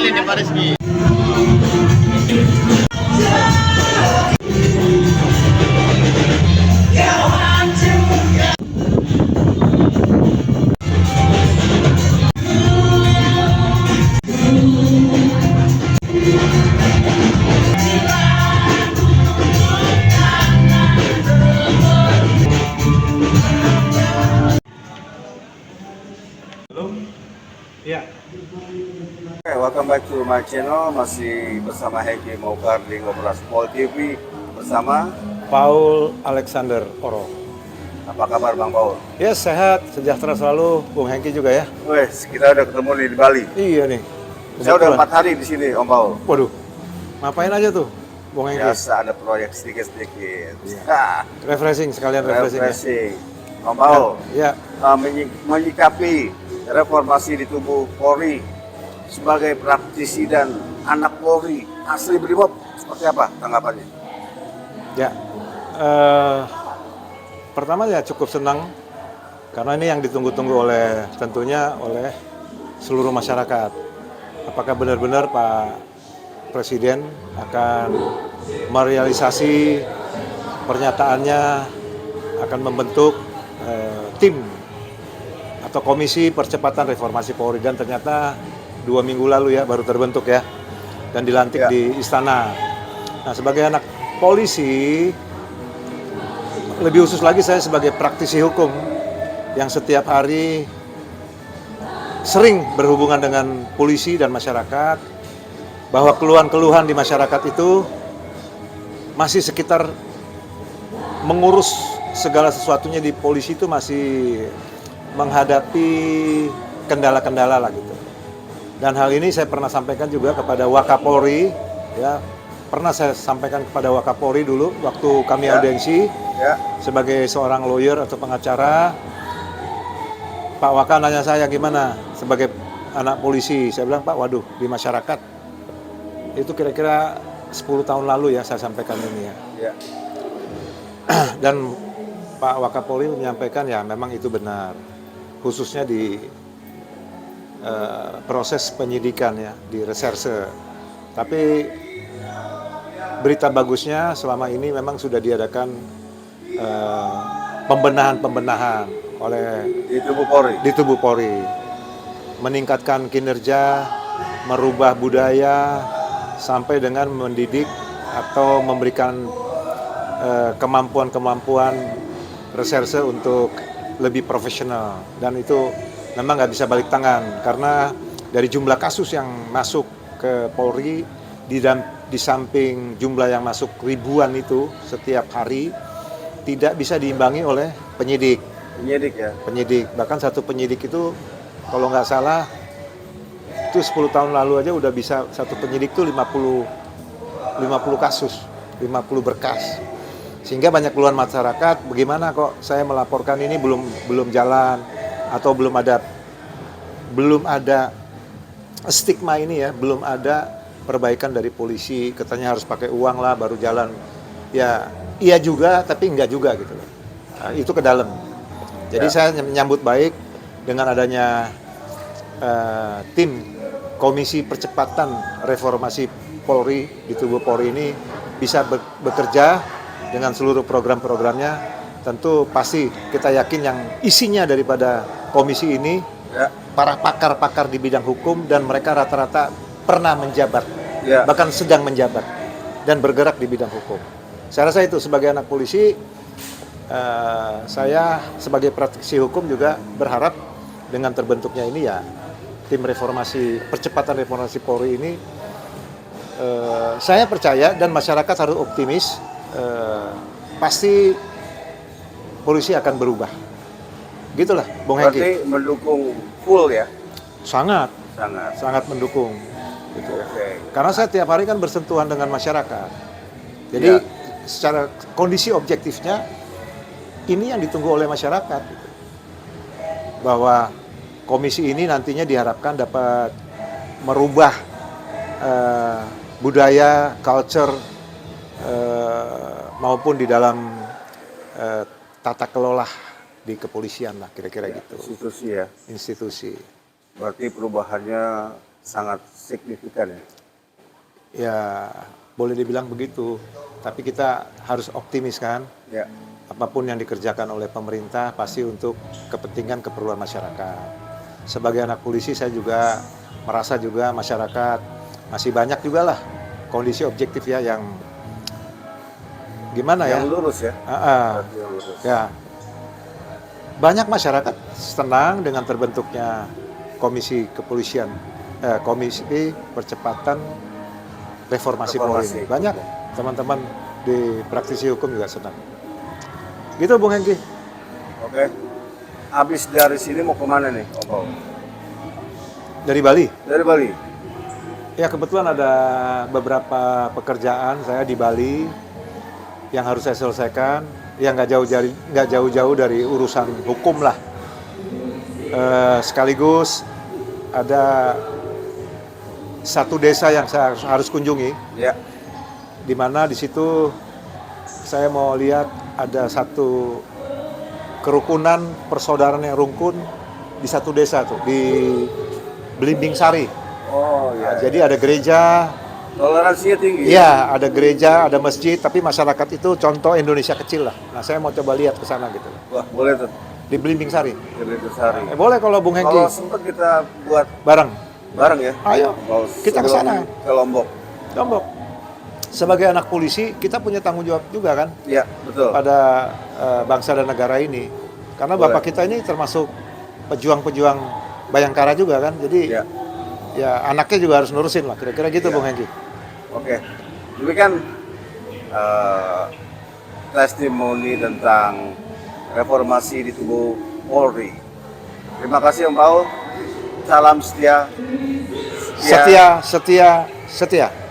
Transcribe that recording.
sekali nih Pak Rizky. Ya. Oke, welcome back to my channel. Masih bersama Hengki Moukar di Ngobrol Small TV bersama Paul Alexander Oro. apa kabar Bang Paul? Ya sehat, sejahtera selalu, Bung Hengki juga ya. Wes, kita udah ketemu nih di Bali. Iya nih. Saya udah Kebetulan. 4 hari di sini, Om Paul. Waduh, ngapain aja tuh, Bung Hengki? Biasa ada proyek sedikit-sedikit. Refreshing, sekalian refreshing. Refreshing. Om Paul, Ya, menyikapi reformasi di tubuh Polri sebagai praktisi dan anak Polri asli Brimob, seperti apa tanggapannya? ya. Pertama ya cukup senang karena ini yang ditunggu-tunggu oleh tentunya oleh seluruh masyarakat. Apakah benar-benar Pak Presiden akan merealisasi pernyataannya akan membentuk tim atau komisi percepatan reformasi Polri, dan ternyata 2 minggu lalu ya baru terbentuk ya dan dilantik di istana. Nah, sebagai anak polisi, lebih khusus lagi saya sebagai praktisi hukum yang setiap hari sering berhubungan dengan polisi dan masyarakat, bahwa keluhan-keluhan di masyarakat itu masih sekitar mengurus segala sesuatunya di polisi itu masih menghadapi kendala-kendala lah gitu. Dan hal ini saya pernah sampaikan juga kepada Wakapolri, ya pernah saya sampaikan kepada Wakapolri dulu waktu kami audiensi sebagai seorang lawyer atau pengacara. Pak Waka nanya saya gimana sebagai anak polisi, saya bilang Pak, waduh di masyarakat itu kira-kira 10 tahun lalu ya saya sampaikan ini ya. Dan Pak Wakapolri menyampaikan ya memang itu benar, khususnya di proses penyidikan ya, di reserse. Tapi berita bagusnya selama ini memang sudah diadakan pembenahan oleh di tubuh Polri, meningkatkan kinerja, merubah budaya, sampai dengan mendidik atau memberikan kemampuan-kemampuan reserse untuk lebih profesional. Dan itu memang nggak bisa balik tangan, karena dari jumlah kasus yang masuk ke Polri, di samping jumlah yang masuk ribuan itu setiap hari, tidak bisa diimbangi oleh penyidik. Bahkan satu penyidik itu kalau nggak salah itu 10 tahun lalu aja udah bisa satu penyidik itu 50 kasus, 50 berkas. Sehingga banyak keluhan masyarakat, bagaimana kok saya melaporkan ini belum jalan, atau belum ada stigma ini ya, belum ada perbaikan dari polisi, katanya harus pakai uang lah baru jalan. Ya iya juga, tapi enggak juga gitu. Nah, itu ke dalam. Jadi saya menyambut baik dengan adanya tim komisi percepatan reformasi Polri di tubuh Polri ini bisa bekerja dengan seluruh program-programnya. Tentu pasti kita yakin yang isinya daripada komisi ini para pakar-pakar di bidang hukum, dan mereka rata-rata pernah menjabat, bahkan sedang menjabat dan bergerak di bidang hukum. Saya rasa itu sebagai anak polisi, saya sebagai praktisi hukum juga berharap dengan terbentuknya ini ya tim percepatan reformasi Polri ini, saya percaya dan masyarakat harus optimis, pasti polisi akan berubah. Gitulah, Bung Hengki. Berarti mendukung full ya? Sangat mendukung. Gitu. Karena saya tiap hari kan bersentuhan dengan masyarakat. Jadi secara kondisi objektifnya ini yang ditunggu oleh masyarakat. Gitu. Bahwa komisi ini nantinya diharapkan dapat merubah budaya, culture, maupun di dalam tata kelola di kepolisian lah, kira-kira gitu. Institusi ya? Institusi. Berarti perubahannya sangat signifikan ya. Ya, boleh dibilang begitu. Tapi kita harus optimis kan. Ya, Apapun yang dikerjakan oleh pemerintah pasti untuk kepentingan keperluan masyarakat. Sebagai anak polisi saya juga merasa juga masyarakat masih banyak juga lah kondisi objektif ya yang gimana ya? yang lurus ya. Yang lurus. Ya, banyak masyarakat senang dengan terbentuknya komisi kepolisian, komisi percepatan reformasi Polri. Reformasi. Banyak teman-teman di praktisi hukum juga senang. Gitu Bung Hengki. Oke. Habis dari sini mau kemana nih, Om Paul? Dari Bali. Dari Bali. Ya kebetulan ada beberapa pekerjaan saya di Bali yang harus saya selesaikan, yang nggak jauh-jauh dari urusan hukum lah. Sekaligus ada satu desa yang saya harus kunjungi, Ya. di mana di situ saya mau lihat ada satu kerukunan persaudaraan yang rukun di satu desa tuh di Belimbing Sari. Oh Nah, ya. jadi ada gereja, Toleransinya tinggi. iya ada gereja, ada masjid, tapi masyarakat itu contoh Indonesia kecil lah. Nah saya mau coba lihat ke sana gitu Wah, boleh tuh. di Belimbing Sari. Dari Sari. Boleh kalau Bung Hengki Kalau sempat kita buat bareng. bareng ya. Ayo, Mau kita ke sana. sebelum Ke Lombok. Lombok. Sebagai anak polisi, kita punya tanggung jawab juga kan Iya, betul. pada bangsa dan negara ini. Karena Boleh. bapak kita ini termasuk pejuang-pejuang Bayangkara juga kan. Jadi Ya. ya anaknya juga harus nurusin lah. Kira-kira gitu Ya. Bung Hengki. Oke. Demikian testimoni tentang reformasi di tubuh Polri. Terima kasih Om Paul. Salam setia. Setia.